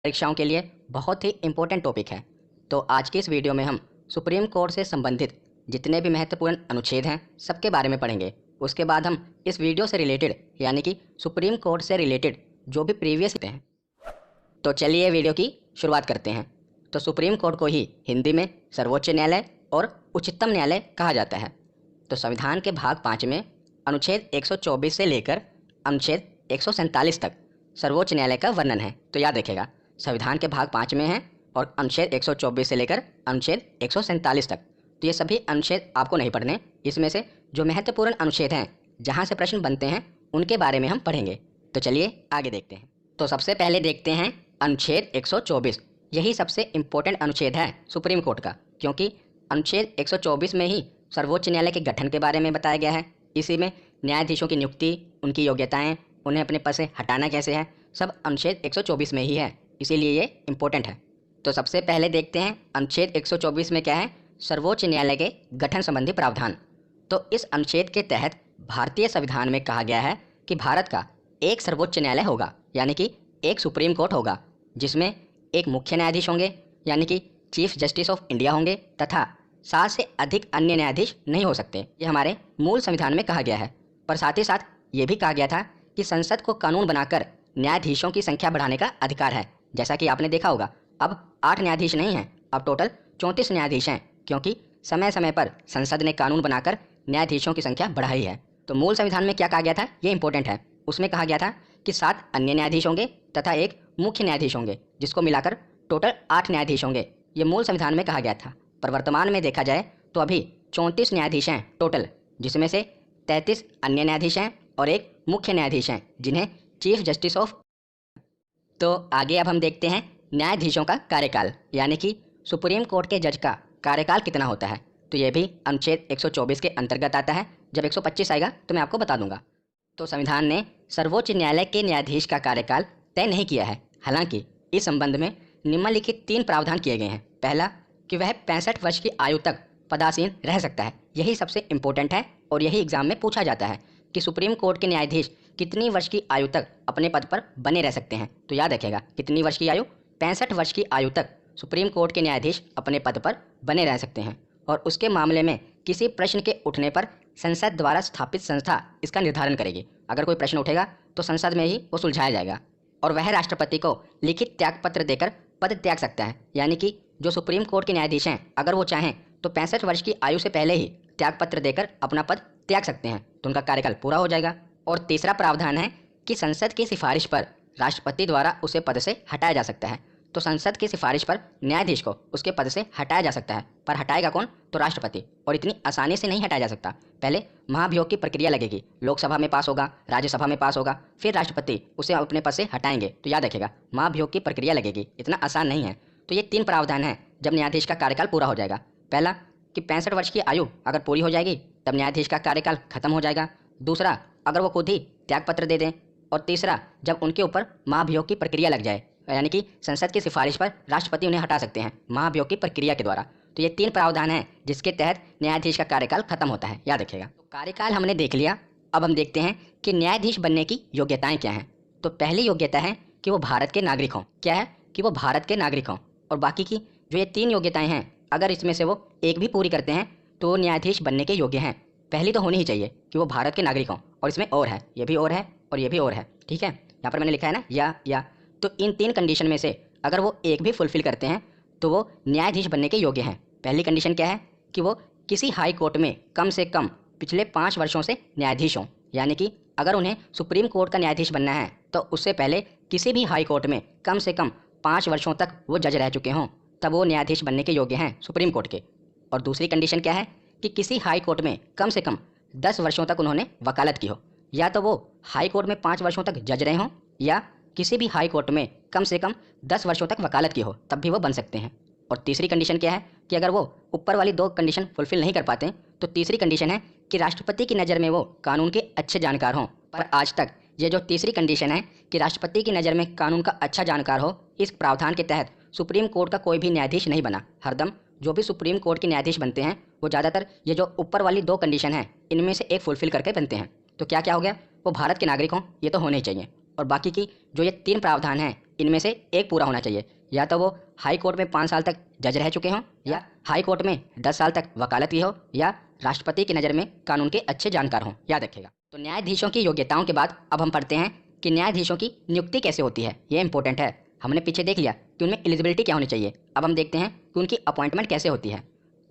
परीक्षाओं के लिए बहुत ही इम्पोर्टेंट टॉपिक है। तो आज की इस वीडियो में हम सुप्रीम कोर्ट से संबंधित जितने भी महत्वपूर्ण अनुच्छेद हैं सबके बारे में पढ़ेंगे। उसके बाद हम इस वीडियो से रिलेटेड यानी कि सुप्रीम कोर्ट से रिलेटेड जो भी प्रीवियस हैं, तो चलिए वीडियो की शुरुआत करते हैं। तो सुप्रीम कोर्ट को ही हिंदी में सर्वोच्च न्यायालय और उच्चतम न्यायालय कहा जाता है। तो संविधान के भाग 5 में अनुच्छेद 124 से लेकर अनुच्छेद 147 तक सर्वोच्च न्यायालय का वर्णन है। तो याद रखिएगा, संविधान के भाग 5 में है और अनुच्छेद 124 से लेकर अनुच्छेद 147 तक। तो ये सभी अनुच्छेद आपको नहीं पढ़ने, इसमें से जो महत्वपूर्ण अनुच्छेद हैं जहाँ से प्रश्न बनते हैं उनके बारे में हम पढ़ेंगे। तो चलिए आगे देखते हैं। तो सबसे पहले देखते हैं अनुच्छेद 124। यही सबसे इम्पोर्टेंट अनुच्छेद है सुप्रीम कोर्ट का, क्योंकि अनुच्छेद 124 में ही सर्वोच्च न्यायालय के गठन के बारे में बताया गया है। इसी में न्यायाधीशों की नियुक्ति, उनकी योग्यताएं, उन्हें अपने पद से हटाना कैसे है, सब अनुच्छेद 124 में ही है, इसीलिए ये इम्पोर्टेंट है। तो सबसे पहले देखते हैं अनुच्छेद 124 में क्या है, सर्वोच्च न्यायालय के गठन संबंधी प्रावधान। तो इस अनुच्छेद के तहत भारतीय संविधान में कहा गया है कि भारत का एक सर्वोच्च न्यायालय होगा, यानी कि एक सुप्रीम कोर्ट होगा, जिसमें एक मुख्य न्यायाधीश होंगे यानी कि चीफ जस्टिस ऑफ इंडिया होंगे, तथा 7 से अधिक अन्य न्यायाधीश नहीं हो सकते। ये हमारे मूल संविधान में कहा गया है। पर साथ ही साथ ये भी कहा गया था कि संसद को कानून बनाकर न्यायाधीशों की संख्या बढ़ाने का अधिकार है। जैसा कि आपने देखा होगा, अब 8 न्यायाधीश नहीं हैं, अब टोटल 34 न्यायाधीश हैं, क्योंकि समय समय पर संसद ने कानून बनाकर न्यायाधीशों की संख्या बढ़ाई है। तो मूल संविधान में क्या कहा गया था, ये इंपॉर्टेंट है। उसमें कहा गया था कि 7 अन्य न्यायाधीश होंगे तथा एक मुख्य न्यायाधीश होंगे, जिसको मिलाकर टोटल 8 न्यायाधीश होंगे। ये मूल संविधान में कहा गया था। पर वर्तमान में देखा जाए तो अभी 34 न्यायाधीश हैं टोटल, जिसमें से 33 अन्य न्यायाधीश हैं और एक मुख्य न्यायाधीश हैं, जिन्हें चीफ जस्टिस ऑफ। तो आगे अब हम देखते हैं न्यायाधीशों का कार्यकाल, यानी कि सुप्रीम कोर्ट के जज का कार्यकाल कितना होता है। तो ये भी अनुच्छेद 124 के अंतर्गत आता है। जब 125 आएगा तो मैं आपको बता दूंगा। तो संविधान ने सर्वोच्च न्यायालय के न्यायाधीश का कार्यकाल तय नहीं किया है। हालांकि इस संबंध में निम्नलिखित 3 प्रावधान किए गए हैं। पहला, कि वह 65 वर्ष की आयु तक पदासीन रह सकता है। यही सबसे इम्पोर्टेंट है और यही एग्जाम में पूछा जाता है कि सुप्रीम कोर्ट के न्यायाधीश कितनी वर्ष की आयु तक अपने पद पर बने रह सकते हैं। तो याद रखेगा, कितनी वर्ष की आयु, 65 वर्ष की आयु तक सुप्रीम कोर्ट के न्यायाधीश अपने पद पर बने रह सकते हैं। और उसके मामले में किसी प्रश्न के उठने पर संसद द्वारा स्थापित संस्था इसका निर्धारण करेगी। अगर कोई प्रश्न उठेगा तो संसद में ही वो सुलझाया जाएगा, और वह राष्ट्रपति को लिखित त्यागपत्र देकर पद त्याग सकता है। यानी कि जो सुप्रीम कोर्ट के न्यायाधीश हैं, अगर वो चाहें तो 65 वर्ष की आयु से पहले ही त्यागपत्र देकर अपना पद त्याग सकते हैं, तो उनका कार्यकाल पूरा हो जाएगा। और तीसरा प्रावधान है कि संसद की सिफारिश पर राष्ट्रपति द्वारा उसे पद से हटाया जा सकता है। तो संसद की सिफारिश पर न्यायाधीश को उसके पद से हटाया जा सकता है, पर हटाएगा कौन, तो राष्ट्रपति। और इतनी आसानी से नहीं हटाया जा सकता, पहले महाभियोग की प्रक्रिया लगेगी, लोकसभा में पास होगा, राज्यसभा में पास होगा, फिर राष्ट्रपति उसे अपने पद से हटाएंगे। तो याद रखेगा, महाभियोग की प्रक्रिया लगेगी, इतना आसान नहीं है। तो ये 3 प्रावधान हैं जब न्यायाधीश का कार्यकाल पूरा हो जाएगा। पहला, कि 65 वर्ष की आयु अगर पूरी हो जाएगी तब न्यायाधीश का कार्यकाल खत्म हो जाएगा। दूसरा, अगर वो खुद ही त्यागपत्र दे दें। और तीसरा, जब उनके ऊपर महाभियोग की प्रक्रिया लग जाए, यानी कि संसद की सिफारिश पर राष्ट्रपति उन्हें हटा सकते हैं महाभियोग की प्रक्रिया के द्वारा। तो ये 3 प्रावधान हैं जिसके तहत न्यायाधीश का कार्यकाल खत्म होता है, याद रखिएगा। तो कार्यकाल हमने देख लिया। अब हम देखते हैं कि न्यायाधीश बनने की योग्यताएं क्या हैं। तो पहली योग्यता है कि वो भारत के नागरिक हों। क्या है, कि वो भारत के नागरिक हों। और बाकी की जो ये 3 योग्यताएं हैं, अगर इसमें से वो एक भी पूरी करते हैं तो वो न्यायाधीश बनने के योग्य हैं। पहली तो होनी ही चाहिए कि वो भारत के नागरिक हों, और इसमें और है, ये भी और है और ये भी और है, ठीक है। यहाँ पर मैंने लिखा है ना, या तो इन 3 कंडीशन में से अगर वो एक भी फुलफिल करते हैं तो वो न्यायाधीश बनने के योग्य हैं। पहली कंडीशन क्या है, कि वो किसी हाई कोर्ट में कम से कम पिछले 5 वर्षों से न्यायाधीश हों। यानी कि अगर उन्हें सुप्रीम कोर्ट का न्यायाधीश बनना है तो उससे पहले किसी भी हाई कोर्ट में कम से कम 5 वर्षों तक वो जज रह चुके हों, तब वो न्यायाधीश बनने के योग्य हैं सुप्रीम कोर्ट के। और दूसरी कंडीशन क्या है, कि किसी हाई कोर्ट में कम से कम 10 वर्षों तक उन्होंने वकालत की हो। या तो वो हाई कोर्ट में 5 वर्षों तक जज रहे हों, या किसी भी हाई कोर्ट में कम से कम 10 वर्षों तक वकालत की हो, तब भी वो बन सकते हैं। और तीसरी कंडीशन क्या है, कि अगर वो ऊपर वाली 2 कंडीशन फुलफिल नहीं कर पाते तो तीसरी कंडीशन है कि राष्ट्रपति की नज़र में वो कानून के अच्छे जानकार हों। पर आज तक ये जो तीसरी कंडीशन है कि राष्ट्रपति की नज़र में कानून का अच्छा जानकार हो, इस प्रावधान के तहत सुप्रीम कोर्ट का कोई भी न्यायाधीश नहीं बना। हरदम जो भी सुप्रीम कोर्ट के न्यायाधीश बनते हैं वो ज़्यादातर ये जो ऊपर वाली 2 कंडीशन हैं इनमें से एक फुलफिल करके बनते हैं। तो क्या क्या हो गया, वो भारत के नागरिक हों, ये तो होने ही चाहिए, और बाकी की जो ये 3 प्रावधान हैं इनमें से एक पूरा होना चाहिए। या तो वो हाई कोर्ट में 5 साल तक जज रह चुके हों, या हाई कोर्ट में 10 साल तक वकालत की हो, या राष्ट्रपति की नज़र में कानून के अच्छे जानकार हों। याद रखिएगा। तो न्यायाधीशों की योग्यताओं के बाद अब हम पढ़ते हैं कि न्यायाधीशों की नियुक्ति कैसे होती है। ये इंपॉर्टेंट है। हमने पीछे देख लिया कि उनमें एलिजिबिलिटी क्या होनी चाहिए। अब हम देखते हैं कि उनकी अपॉइंटमेंट कैसे होती है।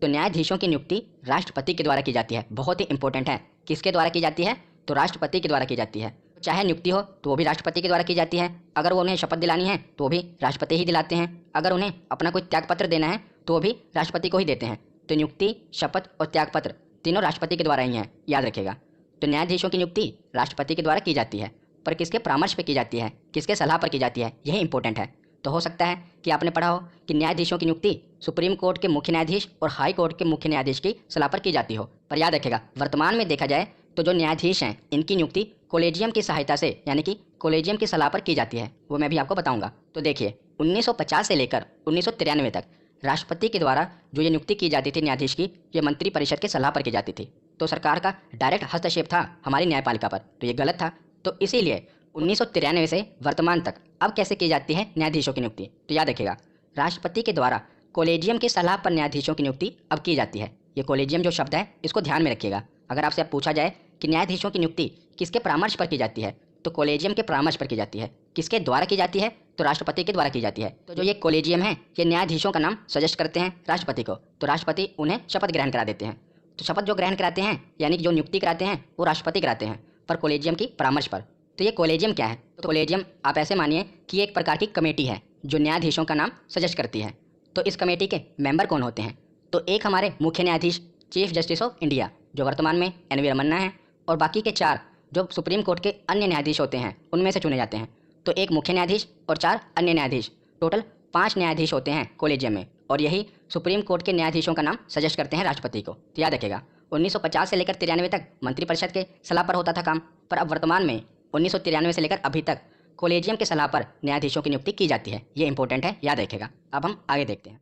तो न्यायाधीशों की नियुक्ति राष्ट्रपति के द्वारा की जाती है। बहुत ही इंपॉर्टेंट है। किसके द्वारा की जाती है? तो राष्ट्रपति के द्वारा की जाती है। चाहे नियुक्ति हो तो वो भी राष्ट्रपति के द्वारा की जाती है। अगर वो उन्हें शपथ दिलानी है तो वो भी राष्ट्रपति ही दिलाते हैं। अगर उन्हें अपना कोई त्यागपत्र देना है तो वो भी राष्ट्रपति को ही देते हैं। तो नियुक्ति, शपथ और त्यागपत्र तीनों राष्ट्रपति के द्वारा ही हैं। याद रखिएगा। तो न्यायाधीशों की नियुक्ति राष्ट्रपति के द्वारा की जाती है, पर किसके परामर्श पर की जाती है, किसके सलाह पर की जाती है, यही इंपॉर्टेंट है। तो हो सकता है कि आपने पढ़ा हो कि न्यायाधीशों की नियुक्ति सुप्रीम कोर्ट के मुख्य न्यायाधीश और हाई कोर्ट के मुख्य न्यायाधीश की सलाह पर की जाती हो। पर याद रखेगा, वर्तमान में देखा जाए तो जो न्यायाधीश हैं इनकी नियुक्ति कॉलेजियम की सहायता से, यानी कि कॉलेजियम की सलाह पर की जाती है। वो मैं भी आपको बताऊंगा। तो देखिए, 1950 से लेकर 1993 तक राष्ट्रपति के द्वारा जो ये नियुक्ति की जाती थी न्यायाधीश की, ये मंत्री परिषद की सलाह पर की जाती थी। तो सरकार का डायरेक्ट हस्तक्षेप था हमारी न्यायपालिका पर, तो ये गलत था। तो इसीलिए 1993 से वर्तमान तक अब कैसे की जाती है न्यायाधीशों की नियुक्ति। तो याद रखिएगा, राष्ट्रपति के द्वारा कॉलेजियम की सलाह पर न्यायाधीशों की नियुक्ति अब की जाती है। ये कॉलेजियम जो शब्द है इसको ध्यान में रखिएगा। अगर आपसे अब पूछा जाए कि न्यायाधीशों की नियुक्ति किसके परामर्श पर की जाती है, तो कॉलेजियम के परामर्श पर की जाती है। किसके द्वारा की जाती है? तो राष्ट्रपति के द्वारा की जाती है। तो जो ये कॉलेजियम है ये न्यायाधीशों का नाम सजेस्ट करते हैं राष्ट्रपति को, तो राष्ट्रपति उन्हें शपथ ग्रहण करा देते हैं। तो शपथ जो ग्रहण कराते हैं, यानी कि जो नियुक्ति कराते हैं, वो राष्ट्रपति कराते हैं, पर कॉलेजियम की परामर्श पर। तो ये कॉलेजियम क्या है? तो कॉलेजियम आप ऐसे मानिए कि एक प्रकार की कमेटी है जो न्यायाधीशों का नाम सजेस्ट करती है। तो इस कमेटी के मेंबर कौन होते हैं? तो एक हमारे मुख्य न्यायाधीश चीफ जस्टिस ऑफ इंडिया जो वर्तमान में एन.वी. रमन्ना है, और बाकी के 4 जो सुप्रीम कोर्ट के अन्य न्यायाधीश होते हैं उनमें से चुने जाते हैं। तो एक मुख्य न्यायाधीश और 4 अन्य न्यायाधीश, टोटल 5 न्यायाधीश होते हैं कॉलेजियम में, और यही सुप्रीम कोर्ट के न्यायाधीशों का नाम सजेस्ट करते हैं राष्ट्रपति को। तो याद रखेगा, 1950 से लेकर 93 तक मंत्रिपरिषद के सलाह पर होता था काम, पर अब वर्तमान में 1993 से लेकर अभी तक कॉलेजियम के सलाह पर न्यायाधीशों की नियुक्ति की जाती है। ये इंपॉर्टेंट है, याद रखेगा। अब हम आगे देखते हैं।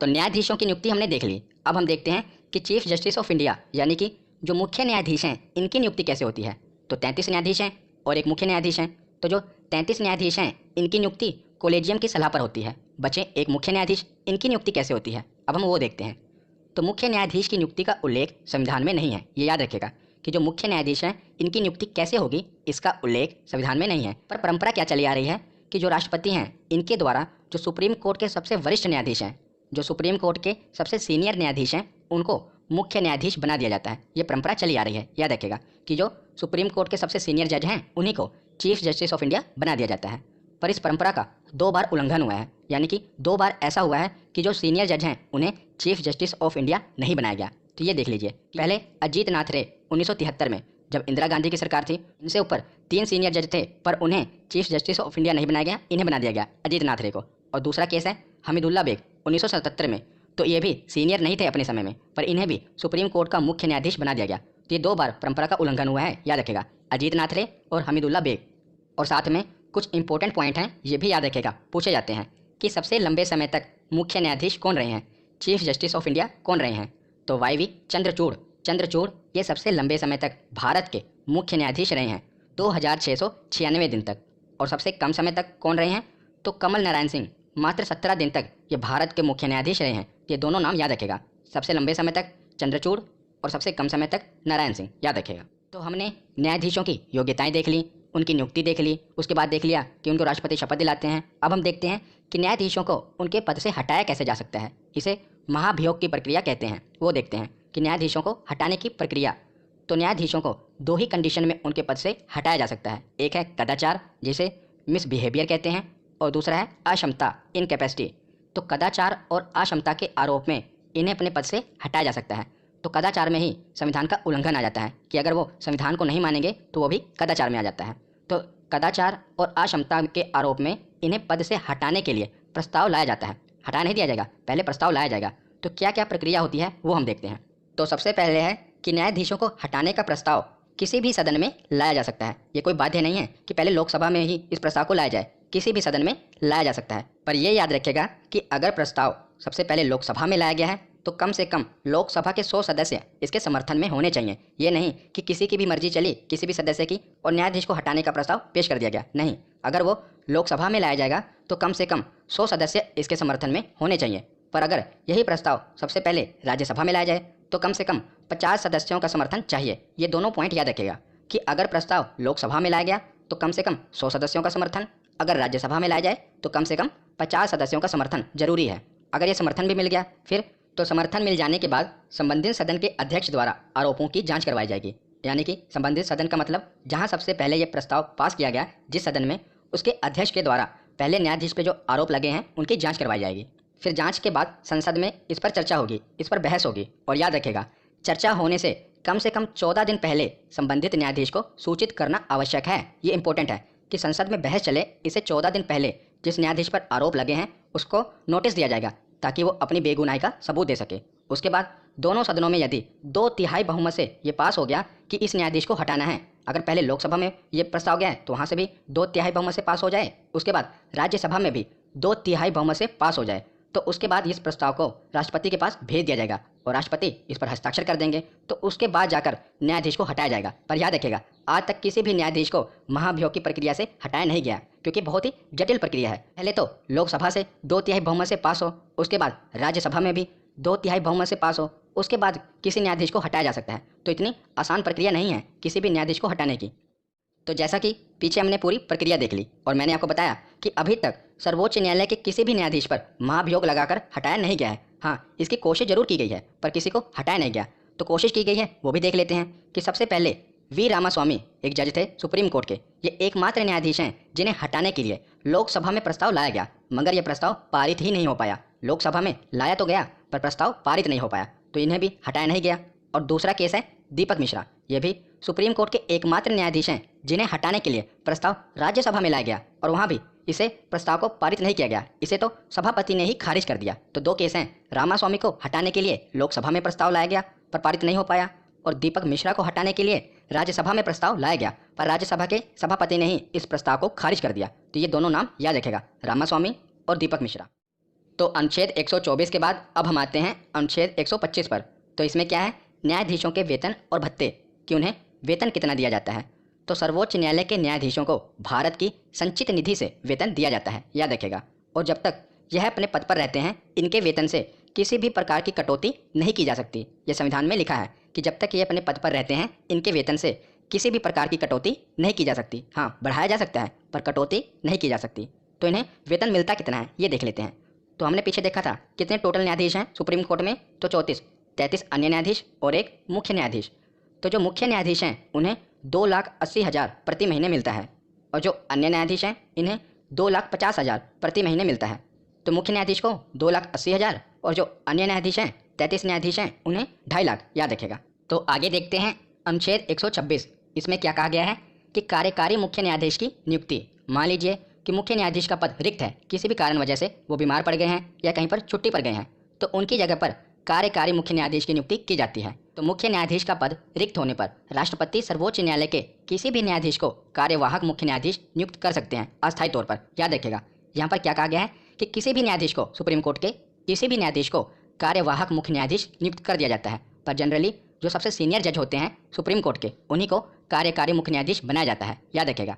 तो न्यायाधीशों की नियुक्ति हमने देख ली। अब हम देखते हैं कि चीफ जस्टिस ऑफ इंडिया, यानी कि जो मुख्य न्यायाधीश हैं, इनकी नियुक्ति कैसे होती है। तो 33 न्यायाधीश हैं और एक मुख्य न्यायाधीश हैं। तो जो 33 न्यायाधीश हैं इनकी नियुक्ति कॉलेजियम की सलाह पर होती है। बचे एक मुख्य न्यायाधीश, इनकी नियुक्ति कैसे होती है, अब हम वो देखते हैं। तो मुख्य न्यायाधीश की नियुक्ति का उल्लेख संविधान में नहीं है। ये याद रखेगा कि जो मुख्य न्यायाधीश हैं इनकी नियुक्ति कैसे होगी, इसका उल्लेख संविधान में नहीं है। पर परंपरा क्या चली आ रही है कि जो राष्ट्रपति हैं इनके द्वारा जो सुप्रीम कोर्ट के सबसे वरिष्ठ न्यायाधीश हैं, जो सुप्रीम कोर्ट के सबसे सीनियर न्यायाधीश हैं, उनको मुख्य न्यायाधीश बना दिया जाता है। ये परंपरा चली आ रही है। याद रखेगा कि जो सुप्रीम कोर्ट के सबसे सीनियर जज हैं उन्हीं को चीफ जस्टिस ऑफ इंडिया बना दिया जाता है। पर इस परंपरा का 2 बार उल्लंघन हुआ है, यानी कि 2 बार ऐसा हुआ है कि जो सीनियर जज हैं उन्हें चीफ जस्टिस ऑफ इंडिया नहीं बनाया गया। तो ये देख लीजिए, पहले अजीत नाथ रे 1973 में जब इंदिरा गांधी की सरकार थी, इनसे ऊपर 3 सीनियर जज थे, पर उन्हें चीफ जस्टिस ऑफ इंडिया नहीं बनाया गया, इन्हें बना दिया गया अजीत नाथ रे को। और दूसरा केस है हमीदुल्ला बेग 1977 में, तो ये भी सीनियर नहीं थे अपने समय में, पर इन्हें भी सुप्रीम कोर्ट का मुख्य न्यायाधीश बना दिया गया। तो ये 2 बार परंपरा का उल्लंघन हुआ है। याद रखेगा, अजीत नाथ रे और हमीदुल्ला बेग। और साथ में कुछ इंपॉर्टेंट पॉइंट हैं, ये भी याद रखेगा, पूछे जाते हैं कि सबसे लंबे समय तक मुख्य न्यायाधीश कौन रहे हैं, चीफ जस्टिस ऑफ इंडिया कौन रहे हैं। तो वाई.वी. चंद्रचूड़ ये सबसे लंबे समय तक भारत के मुख्य न्यायाधीश रहे हैं, 2696 दिन तक। और सबसे कम समय तक कौन रहे हैं, तो कमल नारायण सिंह, मात्र 17 दिन तक ये भारत के मुख्य न्यायाधीश रहे हैं। ये दोनों नाम याद रखेगा, सबसे लंबे समय तक चंद्रचूड़ और सबसे कम समय तक नारायण सिंह, याद रखेगा। तो हमने न्यायाधीशों की योग्यताएं देख ली, उनकी नियुक्ति देख ली, उसके बाद देख लिया कि उनको राष्ट्रपति शपथ दिलाते हैं। अब हम देखते हैं कि न्यायाधीशों को उनके पद से हटाया कैसे जा सकता है। इसे महाभियोग की प्रक्रिया कहते हैं। वो देखते हैं कि न्यायाधीशों को हटाने की प्रक्रिया। तो न्यायाधीशों को 2 ही कंडीशन में उनके पद से हटाया जा सकता है। एक है कदाचार, जिसे मिसबिहेवियर कहते हैं, और दूसरा है अक्षमता, इनकैपेसिटी। तो कदाचार और अक्षमता के आरोप में इन्हें अपने पद से हटाया जा सकता है। तो कदाचार में ही संविधान का उल्लंघन आ जाता है कि अगर वो संविधान को नहीं मानेंगे तो वो भी कदाचार में आ जाता है। तो कदाचार और अक्षमता के आरोप में इन्हें पद से हटाने के लिए प्रस्ताव लाया जाता है। हटा नहीं दिया जाएगा, पहले प्रस्ताव लाया जाएगा। तो क्या क्या प्रक्रिया होती है वो हम देखते हैं। तो सबसे पहले है कि न्यायाधीशों को हटाने का प्रस्ताव किसी भी सदन में लाया जा सकता है। ये कोई बाध्य नहीं है कि पहले लोकसभा में ही इस प्रस्ताव को लाया जाए, किसी भी सदन में लाया जा सकता है। पर यह याद रखेगा कि अगर प्रस्ताव सबसे पहले लोकसभा में लाया गया है तो कम से कम लोकसभा के 100 सदस्य इसके समर्थन में होने चाहिए। ये नहीं कि किसी की भी मर्जी चली किसी भी सदस्य की और न्यायाधीश को हटाने का प्रस्ताव पेश कर दिया गया। नहीं, अगर वो लोकसभा में लाया जाएगा तो कम से कम 100 सदस्य इसके समर्थन में होने चाहिए। पर अगर यही प्रस्ताव सबसे पहले राज्यसभा में लाया जाए तो कम से कम 50 सदस्यों का समर्थन चाहिए। ये दोनों पॉइंट याद रखिएगा कि अगर प्रस्ताव लोकसभा में लाया गया तो कम से कम 100 सदस्यों का समर्थन, अगर राज्यसभा में लाया जाए तो कम से कम 50 सदस्यों का समर्थन जरूरी है। अगर ये समर्थन भी मिल गया फिर तो समर्थन मिल जाने के बाद संबंधित सदन के अध्यक्ष द्वारा आरोपों की जांच करवाई जाएगी। यानी कि संबंधित सदन का मतलब जहां सबसे पहले ये प्रस्ताव पास किया गया जिस सदन में, उसके अध्यक्ष के द्वारा पहले न्यायाधीश पे जो आरोप लगे हैं उनकी जाँच करवाई जाएगी। फिर जांच के बाद संसद में इस पर चर्चा होगी, इस पर बहस होगी। और याद रखेगा, चर्चा होने से कम 14 दिन पहले संबंधित न्यायाधीश को सूचित करना आवश्यक है। ये इंपॉर्टेंट है कि संसद में बहस चले, इसे 14 दिन पहले जिस न्यायाधीश पर आरोप लगे हैं उसको नोटिस दिया जाएगा ताकि वो अपनी बेगुनाही का सबूत दे सके। उसके बाद दोनों सदनों में यदि 2/3 बहुमत से ये पास हो गया कि इस न्यायाधीश को हटाना है, अगर पहले लोकसभा में ये प्रस्ताव गया है तो वहाँ से भी 2/3 बहुमत से पास हो जाए, उसके बाद राज्यसभा में भी 2/3 बहुमत से पास हो जाए, तो उसके बाद इस प्रस्ताव को राष्ट्रपति के पास भेज दिया जाएगा और राष्ट्रपति इस पर हस्ताक्षर कर देंगे। तो उसके बाद जाकर न्यायाधीश को हटाया जाएगा। पर याद रखिएगा, आज तक किसी भी न्यायाधीश को महाभियोग की प्रक्रिया से हटाया नहीं गया क्योंकि बहुत ही जटिल प्रक्रिया है। पहले तो लोकसभा से 2/3 बहुमत से पास हो, उसके बाद राज्यसभा में भी 2/3 बहुमत से पास हो, उसके बाद किसी न्यायाधीश को हटाया जा सकता है। तो इतनी आसान प्रक्रिया नहीं है किसी भी न्यायाधीश को हटाने की। तो जैसा कि पीछे हमने पूरी प्रक्रिया देख ली और मैंने आपको बताया कि अभी तक सर्वोच्च न्यायालय के किसी भी न्यायाधीश पर महाभियोग लगाकर हटाया नहीं गया है। हाँ, इसकी कोशिश जरूर की गई है पर किसी को हटाया नहीं गया। तो कोशिश की गई है वो भी देख लेते हैं कि सबसे पहले वी रामास्वामी एक जज थे सुप्रीम कोर्ट के। ये एकमात्र न्यायाधीश हैं जिन्हें हटाने के लिए लोकसभा में प्रस्ताव लाया गया, मगर यह प्रस्ताव पारित ही नहीं हो पाया। लोकसभा में लाया तो गया पर प्रस्ताव पारित नहीं हो पाया, तो इन्हें भी हटाया नहीं गया। और दूसरा केस है दीपक मिश्रा। ये भी सुप्रीम कोर्ट के एकमात्र न्यायाधीश हैं जिन्हें हटाने के लिए प्रस्ताव राज्यसभा में लाया गया और वहाँ भी इसे प्रस्ताव को पारित नहीं किया गया, इसे तो सभापति ने ही खारिज कर दिया। तो दो केस हैं, रामास्वामी को हटाने के लिए लोकसभा में प्रस्ताव लाया गया पर पारित नहीं हो पाया, और दीपक मिश्रा को हटाने के लिए राज्यसभा में प्रस्ताव लाया गया पर राज्यसभा के सभापति ने ही इस प्रस्ताव को खारिज कर दिया। तो ये दोनों नाम याद रखेगा, रामास्वामी और दीपक मिश्रा। तो अनुच्छेद 124 के बाद अब हम आते हैं अनुच्छेद 125 पर। तो इसमें क्या है, न्यायाधीशों के वेतन और भत्ते कि उन्हें वेतन कितना दिया जाता है। तो सर्वोच्च न्यायालय के न्यायाधीशों को भारत की संचित निधि से वेतन दिया जाता है, याद रखेगा। और जब तक यह अपने पद पर रहते हैं इनके वेतन से किसी भी प्रकार की कटौती नहीं की जा सकती। यह संविधान में लिखा है कि जब तक ये अपने पद पर रहते हैं इनके वेतन से किसी भी प्रकार की कटौती नहीं की जा सकती। हाँ, बढ़ाया जा सकता है पर कटौती नहीं की जा सकती। तो इन्हें वेतन मिलता कितना है ये देख लेते हैं। तो हमने पीछे देखा था कितने टोटल न्यायाधीश हैं सुप्रीम कोर्ट में, तो 33 अन्य न्यायाधीश और एक मुख्य न्यायाधीश। तो जो मुख्य न्यायाधीश हैं उन्हें 2,80,000 प्रति महीने मिलता है और जो अन्य न्यायाधीश हैं इन्हें 2,50,000 प्रति महीने मिलता है। तो मुख्य न्यायाधीश को 2,80,000 और जो अन्य न्यायाधीश हैं 33 न्यायाधीश हैं उन्हें 2.5 लाख, याद रखेगा। तो आगे देखते हैं अनुच्छेद 126। इसमें क्या कहा गया है कि कार्यकारी मुख्य न्यायाधीश की नियुक्ति। मान लीजिए कि मुख्य न्यायाधीश का पद रिक्त है, किसी भी कारण वजह से वो बीमार पड़ गए हैं या कहीं पर छुट्टी पर गए हैं, तो उनकी जगह पर कार्यकारी मुख्य न्यायाधीश की नियुक्ति की जाती है। तो मुख्य न्यायाधीश का पद रिक्त होने पर राष्ट्रपति सर्वोच्च न्यायालय के किसी भी न्यायाधीश को कार्यवाहक मुख्य न्यायाधीश नियुक्त कर सकते हैं अस्थायी तौर पर, याद रखेगा। यहाँ पर क्या कहा गया है कि किसी भी न्यायाधीश को, सुप्रीम कोर्ट के किसी भी न्यायाधीश को कार्यवाहक मुख्य न्यायाधीश नियुक्त कर दिया जाता है, पर जनरली जो सबसे सीनियर जज होते हैं सुप्रीम कोर्ट के उन्हीं को कार्यकारी मुख्य न्यायाधीश बनाया जाता है, याद रखेगा।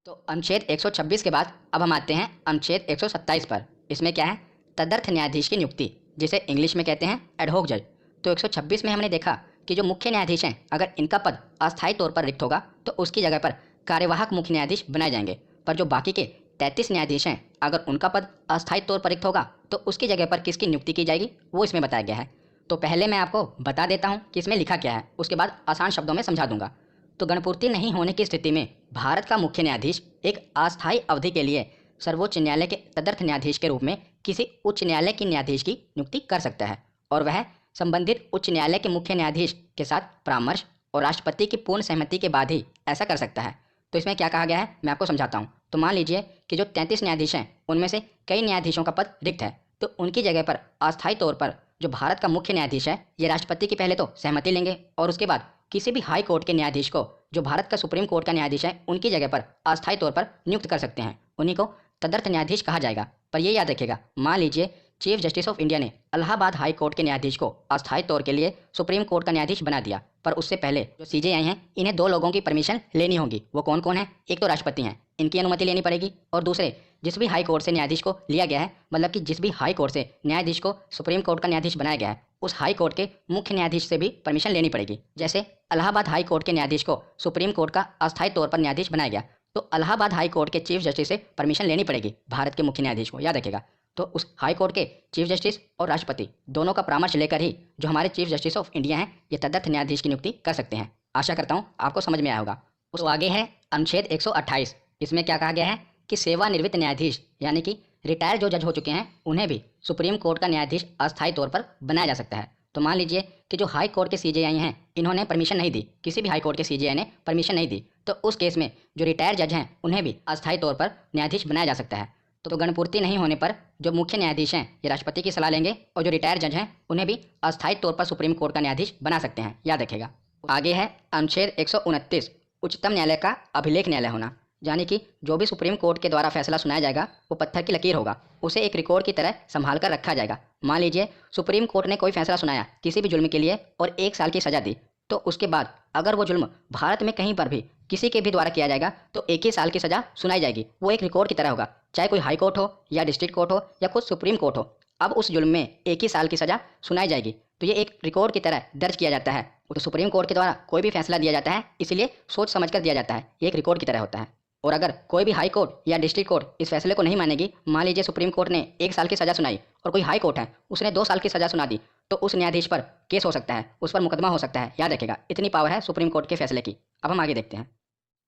तो अनुच्छेद 126 के बाद अब हम आते हैं अनुच्छेद 127 पर। इसमें क्या है, तदर्थ न्यायाधीश की नियुक्ति, जिसे इंग्लिश में कहते हैं एडहोक जज। तो 126 में हमने देखा कि जो मुख्य न्यायाधीश हैं अगर इनका पद अस्थायी तौर पर रिक्त होगा तो उसकी जगह पर कार्यवाहक मुख्य न्यायाधीश बनाए जाएंगे, पर जो बाकी के 33 न्यायाधीश हैं अगर उनका पद अस्थायी तौर पर रिक्त होगा तो उसकी जगह पर किसकी नियुक्ति की जाएगी वो इसमें बताया गया है। तो पहले मैं आपको बता देता हूँ कि इसमें लिखा क्या है, उसके बाद आसान शब्दों में समझा दूंगा। तो गणपूर्ति नहीं होने की स्थिति में भारत का मुख्य न्यायाधीश एक अस्थायी अवधि के लिए सर्वोच्च न्यायालय के तदर्थ न्यायाधीश के रूप में किसी उच्च न्यायालय की न्यायाधीश की नियुक्ति कर सकता है, और वह संबंधित उच्च न्यायालय के मुख्य न्यायाधीश के साथ परामर्श और राष्ट्रपति की पूर्ण सहमति के बाद ही ऐसा कर सकता है। तो इसमें क्या कहा गया है मैं आपको समझाता हूँ। तो मान लीजिए कि जो 33 न्यायाधीश हैं उनमें से कई न्यायाधीशों का पद रिक्त है, तो उनकी जगह पर अस्थायी तौर पर जो भारत का मुख्य न्यायाधीश है ये राष्ट्रपति की पहले तो सहमति लेंगे और उसके बाद किसी भी हाई कोर्ट के न्यायाधीश को जो भारत का सुप्रीम कोर्ट का न्यायाधीश है उनकी जगह पर अस्थायी तौर पर नियुक्त कर सकते हैं। उन्हीं को तदर्थ न्यायाधीश कहा जाएगा। पर ये याद रखिएगा, मान लीजिए चीफ जस्टिस ऑफ इंडिया ने इलाहाबाद हाई कोर्ट के न्यायाधीश को अस्थायी तौर के लिए सुप्रीम कोर्ट का न्यायाधीश बना दिया। पर उससे पहले जो सीजेआई हैं, इन्हें दो लोगों की परमिशन लेनी होगी। वो कौन कौन है? एक तो राष्ट्रपति हैं, इनकी अनुमति लेनी पड़ेगी, और दूसरे जिस भी हाई कोर्ट से न्यायाधीश को लिया गया है, मतलब कि जिस भी हाई कोर्ट से न्यायाधीश को सुप्रीम कोर्ट का न्यायाधीश बनाया गया है, उस हाई कोर्ट के मुख्य न्यायाधीश से भी परमिशन लेनी पड़ेगी। जैसे इलाहाबाद हाई कोर्ट के न्यायाधीश को सुप्रीम कोर्ट का अस्थायी तौर पर न्यायाधीश बनाया गया, तो इलाहाबाद हाई कोर्ट के चीफ जस्टिस से परमिशन लेनी पड़ेगी भारत के मुख्य न्यायाधीश को, याद रखेगा। तो उस हाई कोर्ट के चीफ जस्टिस और राष्ट्रपति दोनों का परामर्श लेकर ही जो हमारे चीफ जस्टिस ऑफ इंडिया हैं, ये तदर्थ न्यायाधीश की नियुक्ति कर सकते हैं। आशा करता हूँ आपको समझ में आया होगा। तो आगे है अनुच्छेद 128। इसमें क्या कहा गया है कि सेवानिवृत्त न्यायाधीश यानी कि रिटायर जो जज हो चुके हैं, उन्हें भी सुप्रीम कोर्ट का न्यायाधीश अस्थायी तौर पर बनाया जा सकता है। तो मान लीजिए कि जो हाई कोर्ट के सीजेआई हैं, इन्होंने परमिशन नहीं दी, किसी भी हाई कोर्ट के सीजेआई ने परमिशन नहीं दी, तो उस केस में जो रिटायर जज हैं, उन्हें भी अस्थायी तौर पर न्यायाधीश बनाया जा सकता है। तो गणपूर्ति नहीं होने पर जो मुख्य न्यायाधीश हैं, ये राष्ट्रपति की सलाह लेंगे, और जो रिटायर जज हैं, उन्हें भी अस्थायी तौर पर सुप्रीम कोर्ट का न्यायाधीश बना सकते हैं, याद रखेगा। आगे है अनुच्छेद 129, उच्चतम न्यायालय का अभिलेख न्यायालय होना। यानी कि जो भी सुप्रीम कोर्ट के द्वारा फैसला सुनाया जाएगा, वो पत्थर की लकीर होगा, उसे एक रिकॉर्ड की तरह संभाल कर रखा जाएगा। मान लीजिए सुप्रीम कोर्ट ने कोई फैसला सुनाया किसी भी जुल्म के लिए और 1 साल की सज़ा दी, तो उसके बाद अगर वो जुल्म भारत में कहीं पर भी किसी के भी द्वारा किया जाएगा, तो 1 ही साल की सज़ा सुनाई जाएगी। वो एक रिकॉर्ड की तरह होगा, चाहे कोई हाई कोर्ट हो या डिस्ट्रिक्ट कोर्ट हो या खुद सुप्रीम कोर्ट हो। अब उस जुल्म में 1 ही साल की सज़ा सुनाई जाएगी, तो ये एक रिकॉर्ड की तरह दर्ज किया जाता है। तो सुप्रीम कोर्ट के द्वारा कोई भी फैसला दिया जाता है, इसलिए सोच समझ कर दिया जाता है, ये एक रिकॉर्ड की तरह होता है। और अगर कोई भी हाई कोर्ट या डिस्ट्रिक्ट कोर्ट इस फैसले को नहीं मानेगी, मान लीजिए सुप्रीम कोर्ट ने 1 साल की सज़ा सुनाई और कोई हाई कोर्ट है उसने 2 साल की सज़ा सुना दी, तो उस न्यायाधीश पर केस हो सकता है, उस पर मुकदमा हो सकता है, याद रखेगा। इतनी पावर है सुप्रीम कोर्ट के फैसले की। अब हम आगे देखते हैं।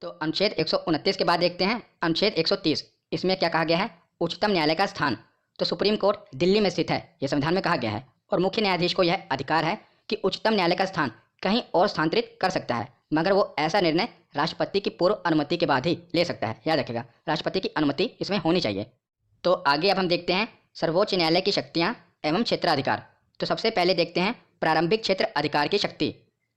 तो अनुच्छेद 129 के बाद देखते हैं अनुच्छेद 130। इसमें क्या कहा गया है? उच्चतम न्यायालय का स्थान। तो सुप्रीम कोर्ट दिल्ली में स्थित है, यह संविधान में कहा गया है, और मुख्य न्यायाधीश को यह अधिकार है कि उच्चतम न्यायालय का स्थान कहीं और स्थानांतरित कर सकता है, मगर वो ऐसा निर्णय राष्ट्रपति की पूर्व अनुमति के बाद ही ले सकता है, याद रखेगा। राष्ट्रपति की अनुमति इसमें होनी चाहिए। तो आगे अब हम देखते हैं सर्वोच्च न्यायालय की शक्तियाँ एवं क्षेत्राधिकार। तो सबसे पहले देखते हैं प्रारंभिक क्षेत्र अधिकार की शक्ति।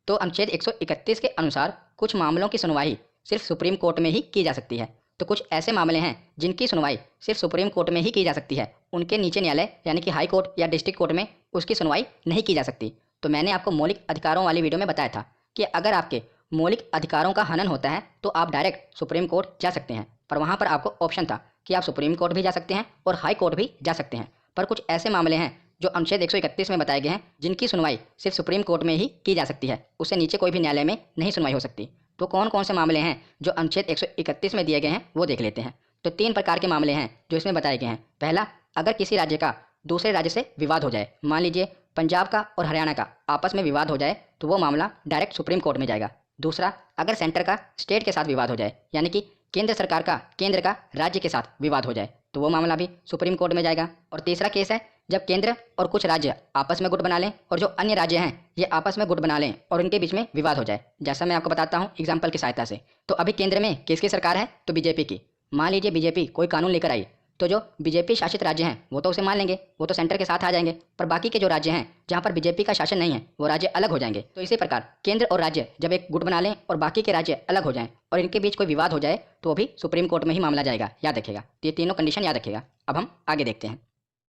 तो अनुच्छेद 131 के अनुसार कुछ मामलों की सुनवाई सिर्फ सुप्रीम कोर्ट में ही की जा सकती है। तो कुछ ऐसे मामले हैं जिनकी सुनवाई सिर्फ सुप्रीम कोर्ट में ही की जा सकती है, उनके नीचे न्यायालय यानी कि हाई कोर्ट या डिस्ट्रिक्ट कोर्ट में उसकी सुनवाई नहीं की जा सकती। तो मैंने आपको मौलिक अधिकारों वाली वीडियो में बताया था कि अगर आपके मौलिक अधिकारों का हनन होता है तो आप डायरेक्ट सुप्रीम कोर्ट जा सकते हैं, पर वहाँ पर आपको ऑप्शन था कि आप सुप्रीम कोर्ट भी जा सकते हैं और हाई कोर्ट भी जा सकते हैं। पर कुछ ऐसे मामले हैं जो अनुच्छेद 131 में बताए गए हैं, जिनकी सुनवाई सिर्फ सुप्रीम कोर्ट में ही की जा सकती है, उससे नीचे कोई भी न्यायालय में नहीं सुनवाई हो सकती। तो कौन कौन से मामले हैं जो अनुच्छेद 131 में दिए गए हैं, वो देख लेते हैं। तो 3 प्रकार के मामले हैं जो इसमें बताए गए हैं। पहला, अगर किसी राज्य का दूसरे राज्य से विवाद हो जाए, मान लीजिए पंजाब का और हरियाणा का आपस में विवाद हो जाए, तो वो मामला डायरेक्ट सुप्रीम कोर्ट में जाएगा। दूसरा, अगर सेंटर का स्टेट के साथ विवाद हो जाए, यानी कि केंद्र सरकार का केंद्र का राज्य के साथ विवाद हो जाए, तो वो मामला भी सुप्रीम कोर्ट में जाएगा। और तीसरा केस है जब केंद्र और कुछ राज्य आपस में गुट बना लें और जो अन्य राज्य हैं ये आपस में गुट बना लें और इनके बीच में विवाद हो जाए। जैसा मैं आपको बताता हूँ एग्जाम्पल की सहायता से। तो अभी केंद्र में किसकी सरकार है? तो बीजेपी की। मान लीजिए बीजेपी कोई कानून लेकर आई, तो जो बीजेपी शासित राज्य हैं वो तो उसे मान लेंगे, वो तो सेंटर के साथ आ जाएंगे, पर बाकी के जो राज्य हैं जहाँ पर बीजेपी का शासन नहीं है, वो राज्य अलग हो जाएंगे। तो इसी प्रकार केंद्र और राज्य जब एक गुट बना लें और बाकी के राज्य अलग हो जाएं और इनके बीच कोई विवाद हो जाए, तो वो भी सुप्रीम कोर्ट में ही मामला जाएगा, याद रखेगा। तो ये तीनों कंडीशन याद रखेगा। अब हम आगे देखते हैं।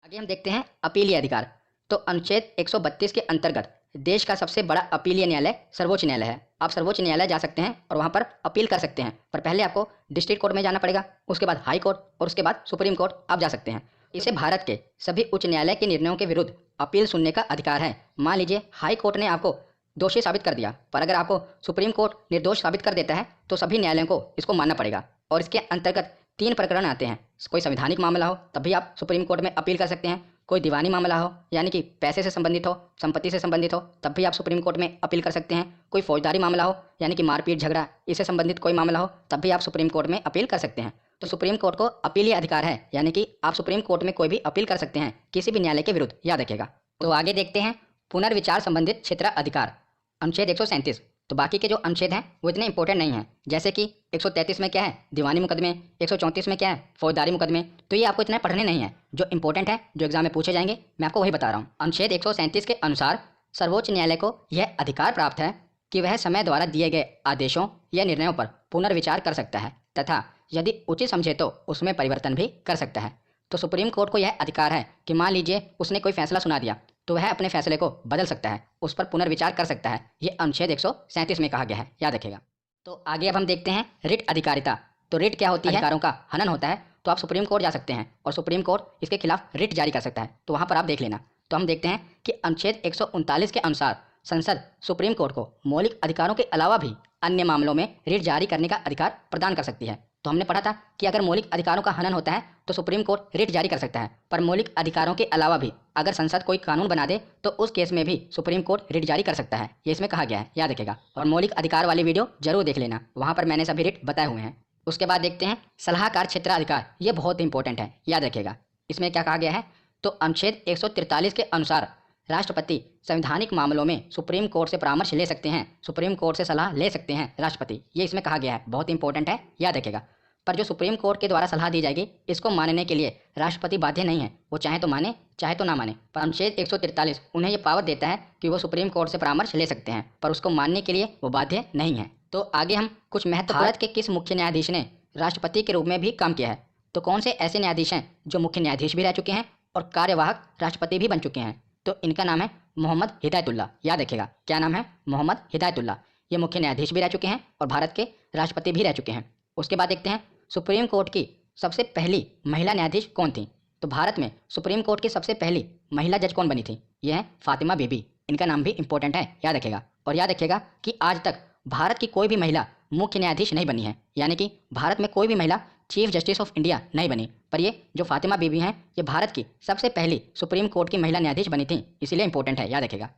आगे हम देखते हैं अपीलीय अधिकार। तो अनुच्छेद 132 के अंतर्गत देश का सबसे बड़ा अपीलीय न्यायालय सर्वोच्च न्यायालय है। आप सर्वोच्च न्यायालय जा सकते हैं और वहाँ पर अपील कर सकते हैं, पर पहले आपको डिस्ट्रिक्ट कोर्ट में जाना पड़ेगा, उसके बाद हाई कोर्ट और उसके बाद सुप्रीम कोर्ट आप जा सकते हैं। इसे भारत के सभी उच्च न्यायालय के निर्णयों के विरुद्ध अपील सुनने का अधिकार है। मान लीजिए हाई कोर्ट ने आपको दोषी साबित कर दिया, पर अगर आपको सुप्रीम कोर्ट निर्दोष साबित कर देता है, तो सभी न्यायालयों को इसको मानना पड़ेगा। और इसके अंतर्गत 3 प्रकरण आते हैं। कोई संवैधानिक मामला हो तब भी आप सुप्रीम कोर्ट में अपील कर सकते हैं, कोई दीवानी मामला हो यानी कि पैसे से संबंधित हो, संपत्ति से संबंधित हो, तब भी आप सुप्रीम कोर्ट में अपील कर सकते हैं, कोई फौजदारी मामला हो यानी कि मारपीट झगड़ा इससे संबंधित कोई मामला हो, तब भी आप सुप्रीम कोर्ट में अपील कर सकते हैं। तो सुप्रीम कोर्ट को अपीलीय अधिकार है, यानी कि आप सुप्रीम कोर्ट में कोई भी अपील कर सकते हैं किसी भी न्यायालय के विरुद्ध, याद रखेगा। तो आगे देखते हैं पुनर्विचार संबंधित क्षेत्राधिकार, अनुच्छेद 137। तो बाकी के जो अनुच्छेद हैं वो इतने इंपॉर्टेंट नहीं हैं, जैसे कि 133 में क्या है, दीवानी मुकदमे, 134 में क्या है, फौजदारी मुकदमे। तो ये आपको इतना पढ़ने नहीं है, जो इंपॉर्टेंट है, जो एग्जाम में पूछे जाएंगे, मैं आपको वही बता रहा हूँ। अनुच्छेद 137 के अनुसार सर्वोच्च न्यायालय को यह अधिकार प्राप्त है कि वह समय द्वारा दिए गए आदेशों या निर्णयों पर पुनर्विचार कर सकता है तथा यदि उचित समझे तो उसमें परिवर्तन भी कर सकता है। तो सुप्रीम कोर्ट को यह अधिकार है कि मान लीजिए उसने कोई फैसला सुना दिया तो वह अपने फैसले को बदल सकता है, उस पर पुनर्विचार कर सकता है। ये अनुच्छेद 137 में कहा गया है, याद रखिएगा। तो आगे अब हम देखते हैं रिट अधिकारिता। तो रिट क्या होती है? अधिकारों का हनन होता है तो आप सुप्रीम कोर्ट जा सकते हैं और सुप्रीम कोर्ट इसके खिलाफ रिट जारी कर सकता है, तो वहाँ पर आप देख लेना। तो हम देखते हैं कि अनुच्छेद 139 के अनुसार संसद सुप्रीम कोर्ट को मौलिक अधिकारों के अलावा भी अन्य मामलों में रिट जारी करने का अधिकार प्रदान कर सकती है। तो हमने पढ़ा था कि अगर मौलिक अधिकारों का हनन होता है तो सुप्रीम कोर्ट रिट जारी कर सकता है, पर मौलिक अधिकारों के अलावा भी अगर संसद कोई कानून बना दे तो उस केस में भी सुप्रीम कोर्ट रिट जारी कर सकता है। ये इसमें कहा गया है, याद रखेगा। और मौलिक अधिकार वाली वीडियो जरूर देख लेना, वहाँ पर मैंने सभी रिट बताए हुए हैं। उसके बाद देखते हैं सलाहकार क्षेत्राधिकार। ये बहुत इंपॉर्टेंट है, याद रखेगा। इसमें क्या कहा गया है? तो अनुच्छेद 143 के अनुसार राष्ट्रपति संवैधानिक मामलों में सुप्रीम कोर्ट से परामर्श ले सकते हैं, सुप्रीम कोर्ट से सलाह ले सकते हैं राष्ट्रपति। ये इसमें कहा गया है, बहुत इंपॉर्टेंट है, याद रखेगा। पर जो सुप्रीम कोर्ट के द्वारा सलाह दी जाएगी इसको मानने के लिए राष्ट्रपति बाध्य नहीं है, वो चाहे तो माने चाहे तो ना माने। पर अनुच्छेद 143 उन्हें ये पावर देता है कि वो सुप्रीम कोर्ट से परामर्श ले सकते हैं, पर उसको मानने के लिए वो बाध्य नहीं है। तो आगे हम कुछ महत्वपूर्ण, भारत के किस मुख्य न्यायाधीश ने राष्ट्रपति के रूप में भी काम किया है? तो कौन से ऐसे न्यायाधीश हैं जो मुख्य न्यायाधीश भी रह चुके हैं और कार्यवाहक राष्ट्रपति भी बन चुके हैं? तो इनका नाम है मोहम्मद हिदायतुल्ला, याद रखेगा। क्या नाम है? मोहम्मद हिदायतुल्ला। ये मुख्य न्यायाधीश भी रह चुके हैं और भारत के राष्ट्रपति भी रह चुके हैं। उसके बाद देखते हैं सुप्रीम कोर्ट की सबसे पहली महिला न्यायाधीश कौन थी? तो भारत में सुप्रीम कोर्ट की सबसे पहली महिला जज कौन बनी थी? ये है फातिमा बीबी। इनका नाम भी इंपॉर्टेंट है, याद रखेगा। और याद रखेगा कि आज तक भारत की कोई भी महिला मुख्य न्यायाधीश नहीं बनी है, यानी कि भारत में कोई भी महिला चीफ जस्टिस ऑफ इंडिया नहीं बनी। पर ये जो फातिमा बीबी हैं ये भारत की सबसे पहली सुप्रीम कोर्ट की महिला न्यायाधीश बनी थी, इसीलिए इंपॉर्टेंट है, याद रखेगा।